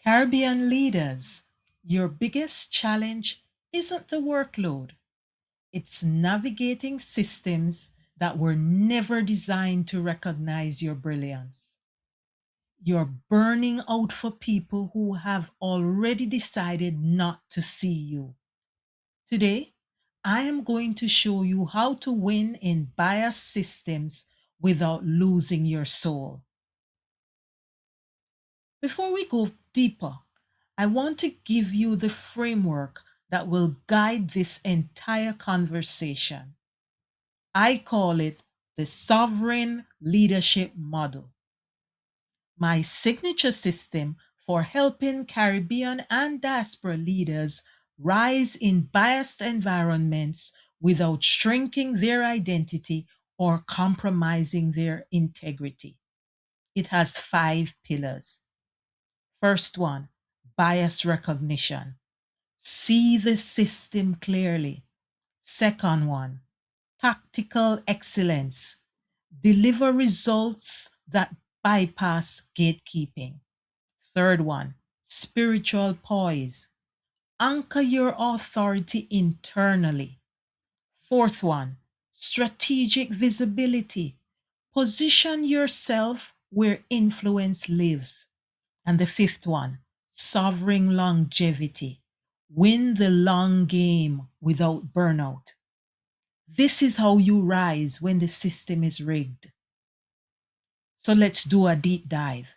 Caribbean leaders, your biggest challenge isn't the workload, it's navigating systems that were never designed to recognize your brilliance. You're burning out for people who have already decided not to see you. Today, I am going to show you how to win in biased systems without losing your soul. Before we go deeper, I want to give you the framework that will guide this entire conversation. I call it the sovereign leadership model, my signature system for helping Caribbean and diaspora leaders rise in biased environments without shrinking their identity or compromising their integrity. It has 5 pillars. First one, bias recognition. See the system clearly. Second one, tactical excellence. Deliver results that bypass gatekeeping. Third one, spiritual poise. Anchor your authority internally. Fourth one, strategic visibility. Position yourself where influence lives. And the fifth one, sovereign longevity. Win the long game without burnout. This is how you rise when the system is rigged. So let's do a deep dive.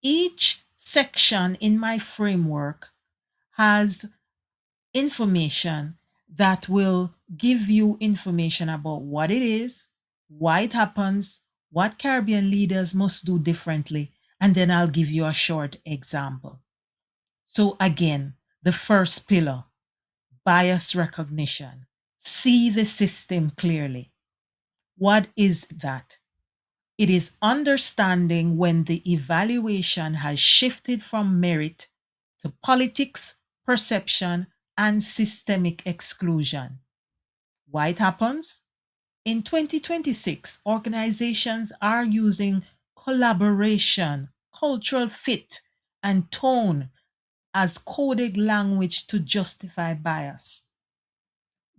Each section in my framework has information that will give you information about what it is, why it happens, what Caribbean leaders must do differently, and then I'll give you a short example. So, again, the first pillar, bias recognition. See the system clearly. What is that? It is understanding when the evaluation has shifted from merit to politics, perception, and systemic exclusion. Why it happens? In 2026, organizations are using collaboration, cultural fit, and tone as coded language to justify bias.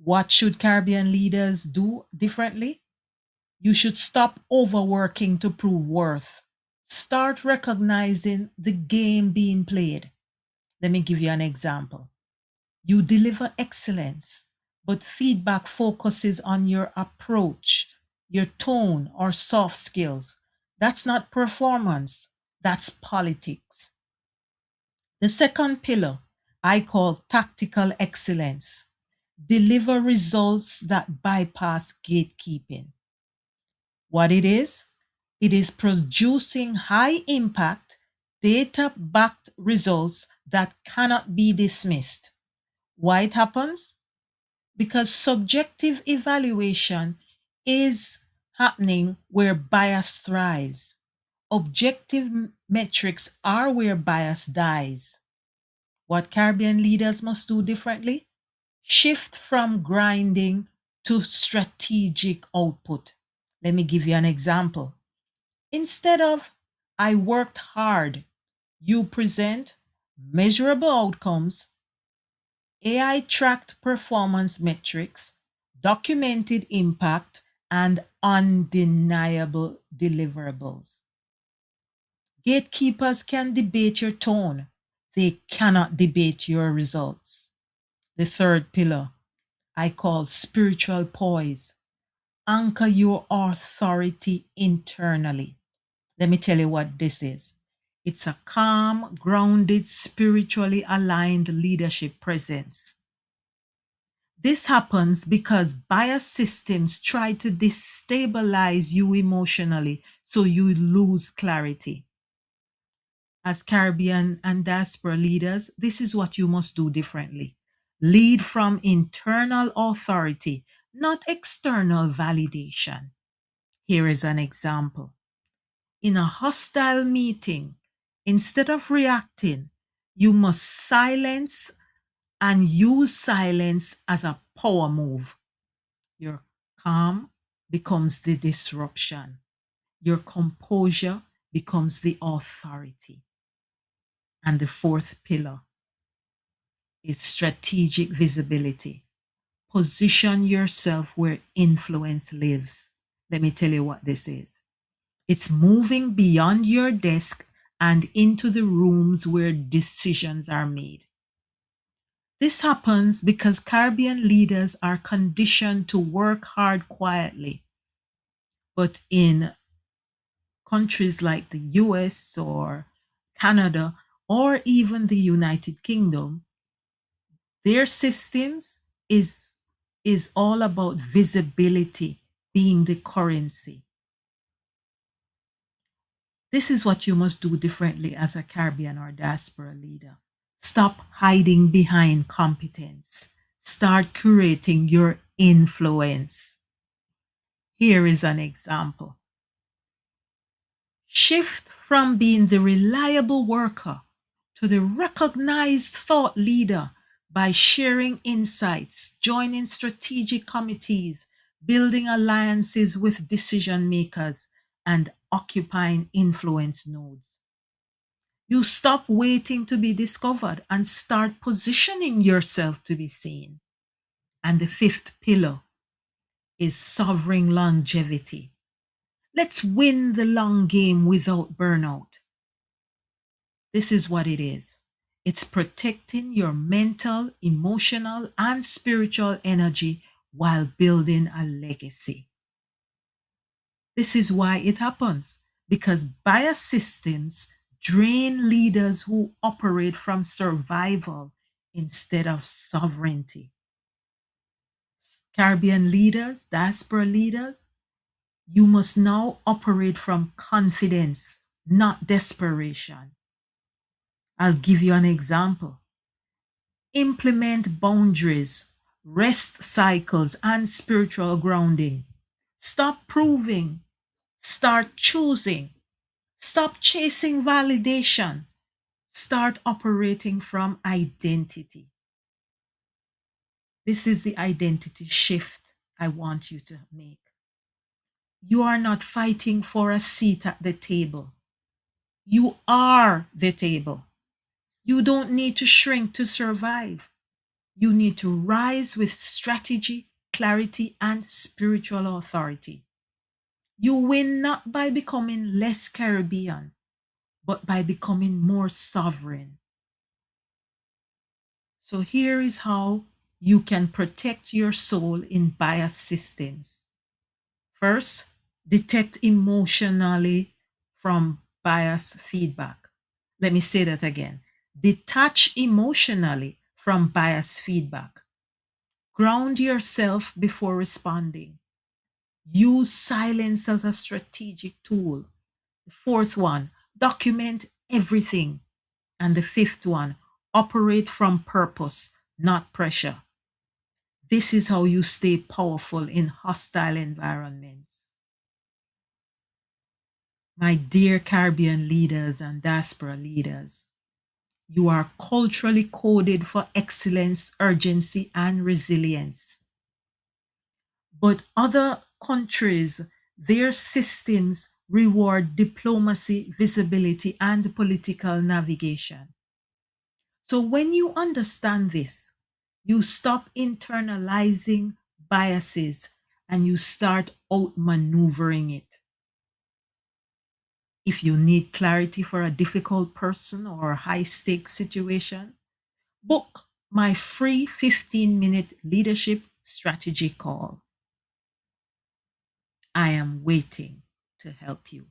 What should Caribbean leaders do differently? You should stop overworking to prove worth. Start recognizing the game being played. Let me give you an example. You deliver excellence, but feedback focuses on your approach, your tone, or soft skills. That's not performance, that's politics. The second pillar I call tactical excellence. Deliver results that bypass gatekeeping. What it is? It is producing high impact, data backed results that cannot be dismissed. Why it happens? Because subjective evaluation is happening where bias thrives. Objective metrics are where bias dies. What Caribbean leaders must do differently? Shift from grinding to strategic output. Let me give you an example. Instead of I worked hard, you present measurable outcomes, AI tracked performance metrics, documented impact, and undeniable deliverables. Gatekeepers can debate your tone, they cannot debate your results. The third pillar I call spiritual poise. Anchor your authority internally. Let me tell you what this is. It's a calm, grounded, spiritually aligned leadership presence. This happens because bias systems try to destabilize you emotionally so you lose clarity. As Caribbean and diaspora leaders, this is what you must do differently. Lead from internal authority, not external validation. Here is an example. In a hostile meeting, instead of reacting, you must silence and use silence as a power move. Your calm becomes the disruption. Your composure becomes the authority. And the fourth pillar is strategic visibility. Position yourself where influence lives. Let me tell you what this is. It's moving beyond your desk and into the rooms where decisions are made. This happens because Caribbean leaders are conditioned to work hard quietly. But in countries like the US or Canada or even the United Kingdom, their systems is all about visibility being the currency. This is what you must do differently as a Caribbean or diaspora leader. Stop hiding behind competence. Start curating your influence. Here is an example. Shift from being the reliable worker to the recognized thought leader by sharing insights, joining strategic committees, building alliances with decision makers, and occupying influence nodes. You stop waiting to be discovered and start positioning yourself to be seen. And the fifth pillar is sovereign longevity. Let's win the long game without burnout. This is what it is. It's protecting your mental, emotional, and spiritual energy while building a legacy. This is why it happens, because bias systems drain leaders who operate from survival instead of sovereignty. Caribbean leaders, diaspora leaders, you must now operate from confidence, not desperation. I'll give you an example. Implement boundaries, rest cycles, and spiritual grounding. Stop proving, start choosing. Stop chasing validation. Start operating from identity. This is the identity shift I want you to make. You are not fighting for a seat at the table. You are the table. You don't need to shrink to survive. You need to rise with strategy, clarity, and spiritual authority. You win not by becoming less Caribbean, but by becoming more sovereign. So here is how you can protect your soul in bias systems. First, detect emotionally from bias feedback. Let me say that again. Detach emotionally from bias feedback. Ground yourself before responding. Use silence as a strategic tool. The fourth one, document everything. And the fifth one, operate from purpose, not pressure. This is how you stay powerful in hostile environments. My dear Caribbean leaders and diaspora leaders, you are culturally coded for excellence, urgency, and resilience. But other countries, their systems reward diplomacy, visibility, and political navigation. So when you understand this, you stop internalizing biases and you start outmaneuvering it. If you need clarity for a difficult person or a high stakes situation, book my free 15-minute leadership strategy call. I am waiting to help you.